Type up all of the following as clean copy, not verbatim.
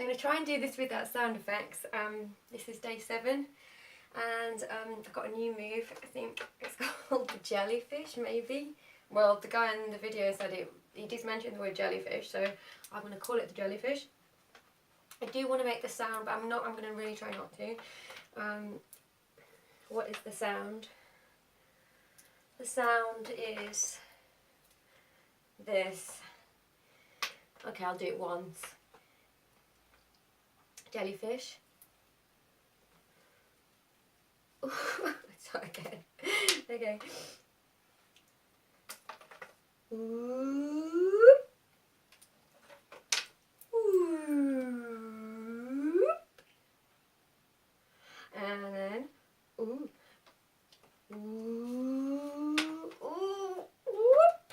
going to try and do this without sound effects. This is day 7, and I've got a new move. I think it's called the jellyfish, maybe. Well, the guy in the video said it. He did mention the word jellyfish, so I'm going to call it the jellyfish. I do want to make the sound, but I'm not. I'm going to really try not to. What is the sound? The sound is this. Okay, I'll do it once. Jellyfish. Try again. Okay. Ooh. Ooh. And then ooh. Ooh. Ooh. Whoop.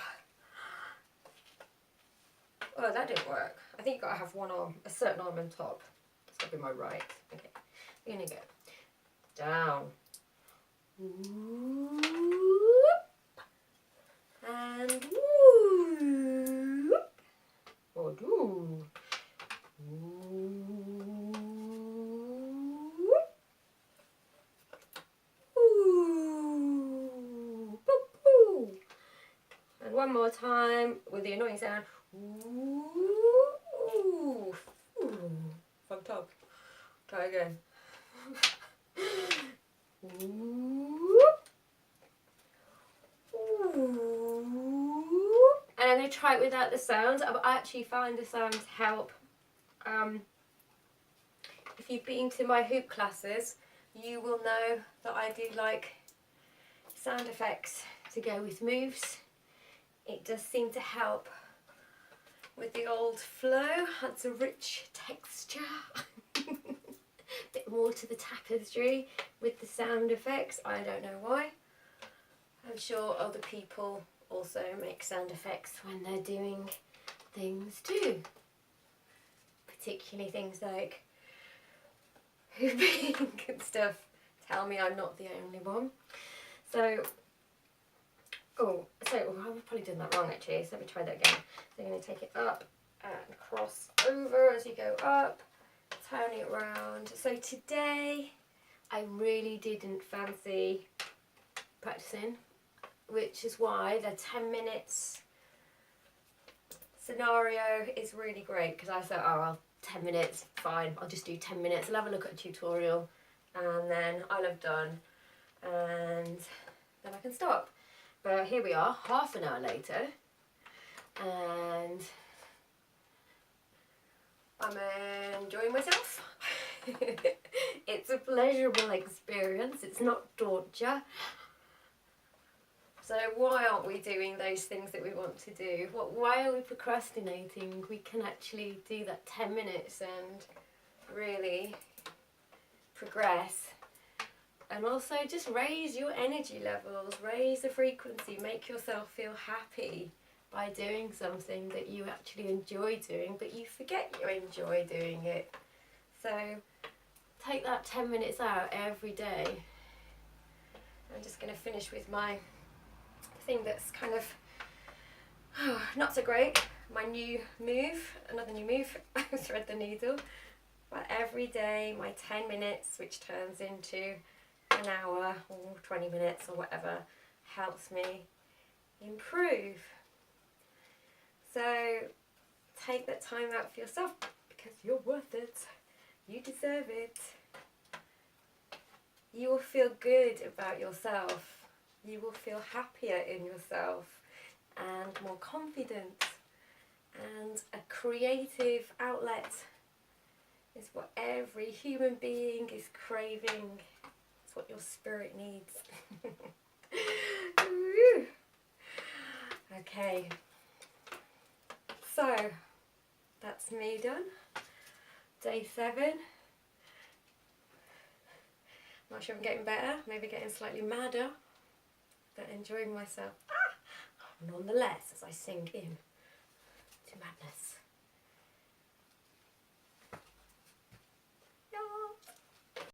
Oh, that didn't work. I think you've got to have one arm, a certain arm on top. It's got to be my right. Okay. We're going to go down. Whoop. And whoop. Or do. Whoop. Ooh. Boop, boo. And one more time with the annoying sound. Ooh. Ooh. Fucked up. Try again. Ooh. Ooh. And I'm going to try it without the sounds. I actually find the sounds help. If you've been to my hoop classes, you will know that I do like sound effects to go with moves. It does seem to help with the old flow. Adds a rich texture. Bit more to the tapestry with the sound effects. I don't know why. I'm sure other people also make sound effects when they're doing things too. Particularly things like hooping and stuff. Tell me I'm not the only one. So, I've probably done that wrong actually, so let me try that again. So you're going to take it up and cross over as you go up, turn it around. So today I really didn't fancy practicing, which is why the 10 minutes scenario is really great, because I thought, oh well, 10 minutes, fine, I'll just do 10 minutes, I'll have a look at a tutorial and then I'll have done and then I can stop. But here we are, half an hour later, and I'm enjoying myself. It's a pleasurable experience, it's not torture. So why aren't we doing those things that we want to do? Why are we procrastinating? We can actually do that 10 minutes and really progress. And also just raise your energy levels, raise the frequency, make yourself feel happy by doing something that you actually enjoy doing, but you forget you enjoy doing it. So take that 10 minutes out every day. I'm just going to finish with my thing that's kind of not so great. My new move, another new move, thread the needle. But every day, my 10 minutes, which turns into an hour or 20 minutes or whatever, helps me improve. So take that time out for yourself, because you're worth it. You deserve it. You will feel good about yourself. You will feel happier in yourself and more confident, and a creative outlet is what every human being is craving. It's what your spirit needs. Okay, so that's me done. Day 7. Not sure I'm getting better, maybe getting slightly madder, but enjoying myself nonetheless as I sink in to madness.